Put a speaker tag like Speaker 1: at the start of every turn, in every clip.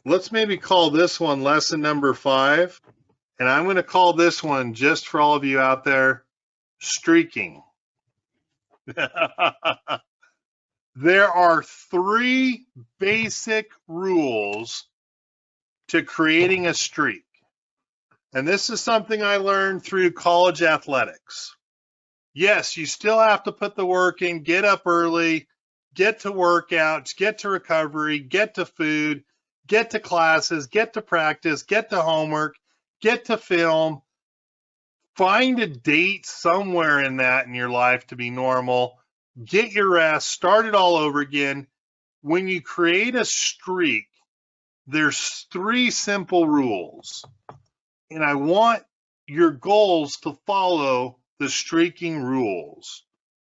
Speaker 1: Let's maybe call this one lesson number 5. And I'm going to call this one, just for all of you out there, streaking. There are 3 basic rules to creating a streak. And this is something I learned through college athletics. Yes, you still have to put the work in, get up early, get to workouts, get to recovery, get to food, get to classes, get to practice, get to homework, get to film. Find a date somewhere in that in your life to be normal. Get your rest, start it all over again. When you create a streak, there's 3 simple rules. And I want your goals to follow the streaking rules.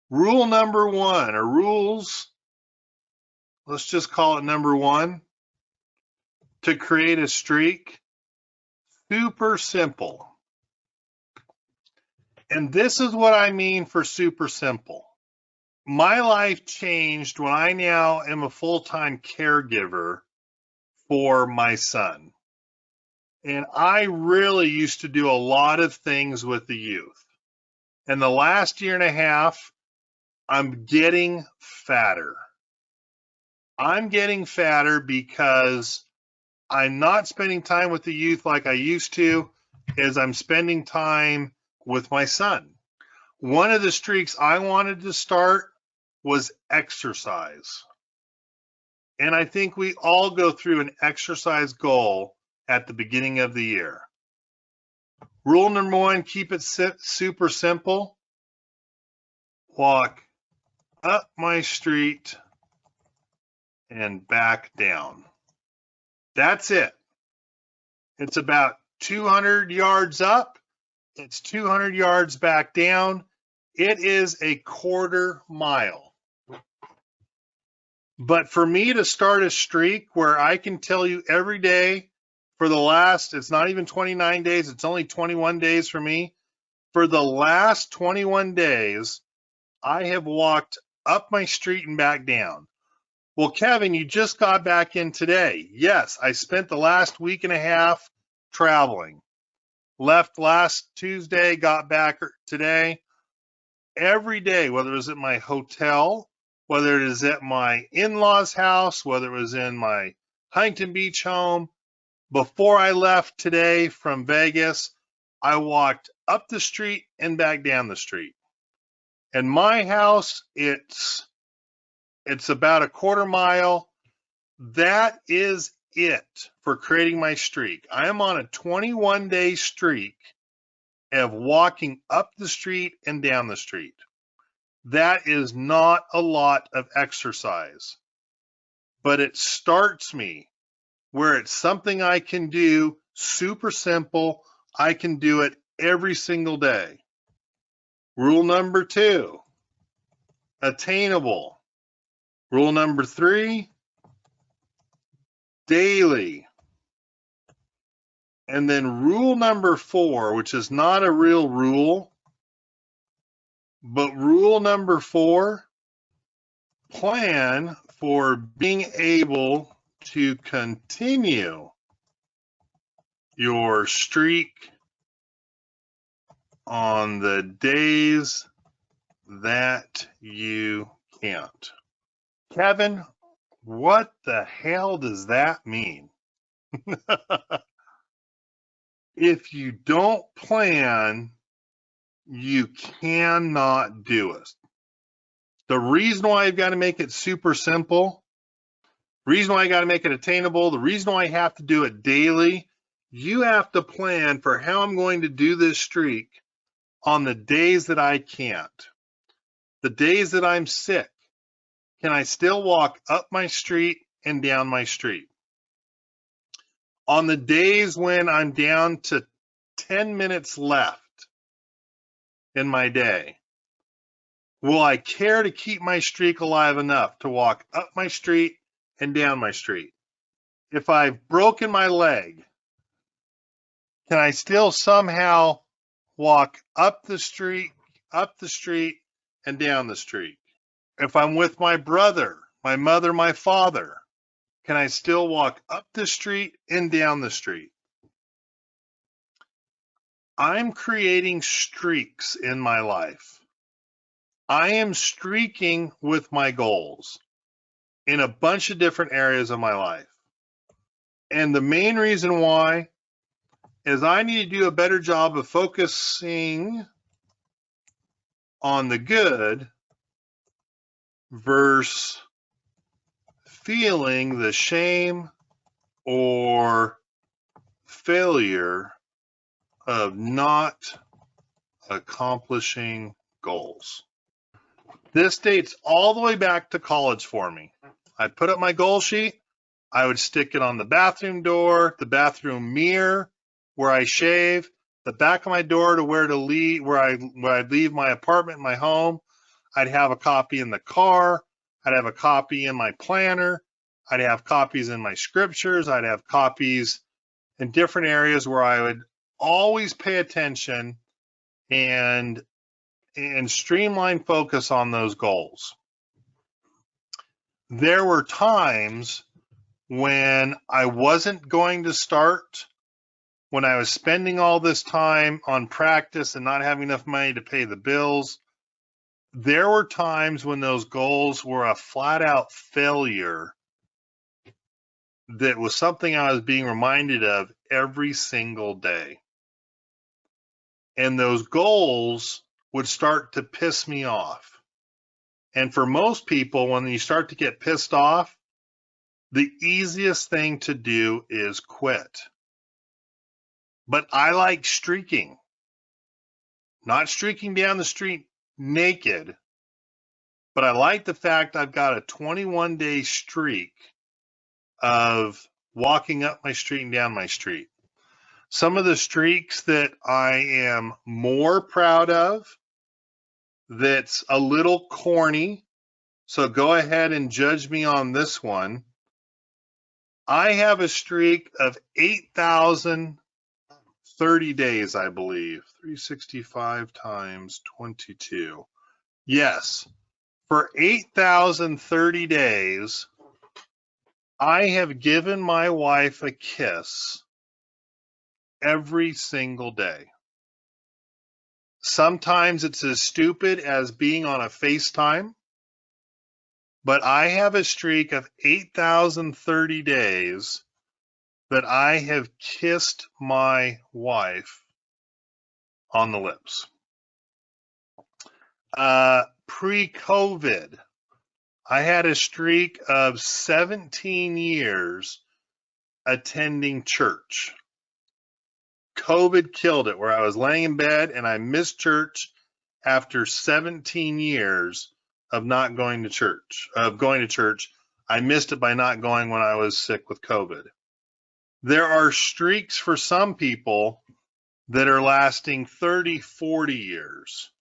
Speaker 1: Rule number 1, or rules, let's just call it number 1, to create a streak, super simple. And this is what I mean for super simple. My life changed when I now am a full-time caregiver for my son. And I really used to do a lot of things with the youth. And the last year and a half, I'm getting fatter. I'm getting fatter because I'm not spending time with the youth like I used to, as I'm spending time with my son. One of the streaks I wanted to start was exercise. And I think we all go through an exercise goal at the beginning of the year. Rule number 1, keep it super simple. Walk up my street and back down. That's it. It's about 200 yards up. It's 200 yards back down. It is a quarter mile. But for me to start a streak where I can tell you every day for the last, it's not even 29 days, it's only 21 days for me. For the last 21 days, I have walked up my street and back down. Well, Kevin, you just got back in today. Yes, I spent the last week and a half traveling. Left last Tuesday, got back today. Every day, whether it was at my hotel, whether it is at my in-laws' house, whether it was in my Huntington Beach home, before I left today from Vegas, I walked up the street and back down the street. In my house, it's about a quarter mile. That is it for creating my streak. I am on a 21-day streak of walking up the street and down the street. That is not a lot of exercise, but it starts me where it's something I can do, super simple. I can do it every single day. Rule number 2, attainable. Rule number 3, daily. And then rule number 4, which is not a real rule, but rule number 4, plan for being able to continue your streak on the days that you can't. Kevin, what the hell does that mean? If you don't plan, you cannot do it. The reason why I've got to make it super simple, the reason why I got to make it attainable, the reason why I have to do it daily, you have to plan for how I'm going to do this streak on the days that I can't. The days that I'm sick, can I still walk up my street and down my street? On the days when I'm down to 10 minutes left in my day, will I care to keep my streak alive enough to walk up my street and down my street? If I've broken my leg, can I still somehow walk up the street, and down the street? If I'm with my brother, my mother, my father, can I still walk up the street and down the street? I'm creating streaks in my life. I am streaking with my goals in a bunch of different areas of my life. And the main reason why is I need to do a better job of focusing on the good versus feeling the shame or failure of not accomplishing goals. This dates all the way back to college for me. I'd put up my goal sheet. I would stick it on the bathroom door, the bathroom mirror, where I shave, the back of my door to where I'd leave my apartment, my home. I'd have a copy in the car. I'd have a copy in my planner. I'd have copies in my scriptures. I'd have copies in different areas where I would always pay attention and streamline focus on those goals. There were times when I wasn't going to start, when I was spending all this time on practice and not having enough money to pay the bills. There were times when those goals were a flat out failure that was something I was being reminded of every single day. And those goals would start to piss me off. And for most people, when you start to get pissed off, the easiest thing to do is quit. But I like streaking, not streaking down the street naked, but I like the fact I've got a 21-day streak of walking up my street and down my street. Some of the streaks that I am more proud of, that's a little corny, so go ahead and judge me on this one. I have a streak of 8,030 days, I believe. 365 times 22. Yes, for 8,030 days, I have given my wife a kiss every single day. Sometimes it's as stupid as being on a FaceTime, but I have a streak of 8,030 days that I have kissed my wife on the lips. Pre-COVID, I had a streak of 17 years attending church. COVID killed it, where I was laying in bed and I missed church after 17 years of not going to church, I missed it by not going when I was sick with COVID. There are streaks for some people that are lasting 30, 40 years.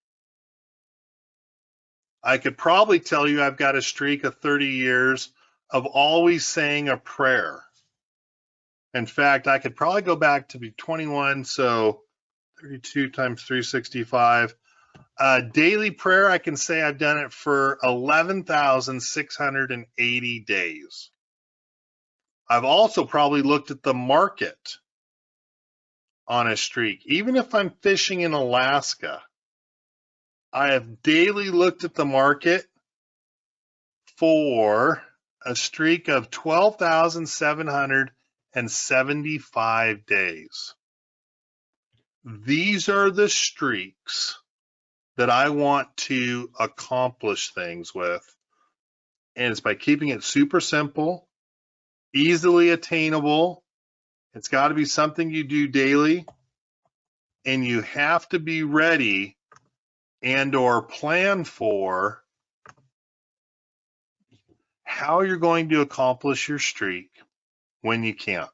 Speaker 1: I could probably tell you I've got a streak of 30 years of always saying a prayer. In fact, I could probably go back to be 21, so 32 times 365. Daily prayer, I can say I've done it for 11,680 days. I've also probably looked at the market on a streak. Even if I'm fishing in Alaska, I have daily looked at the market for a streak of 12,775 days. These are the streaks that I want to accomplish things with. And it's by keeping it super simple, easily attainable. It's got to be something you do daily. And you have to be ready and or plan for how you're going to accomplish your streak when you can't.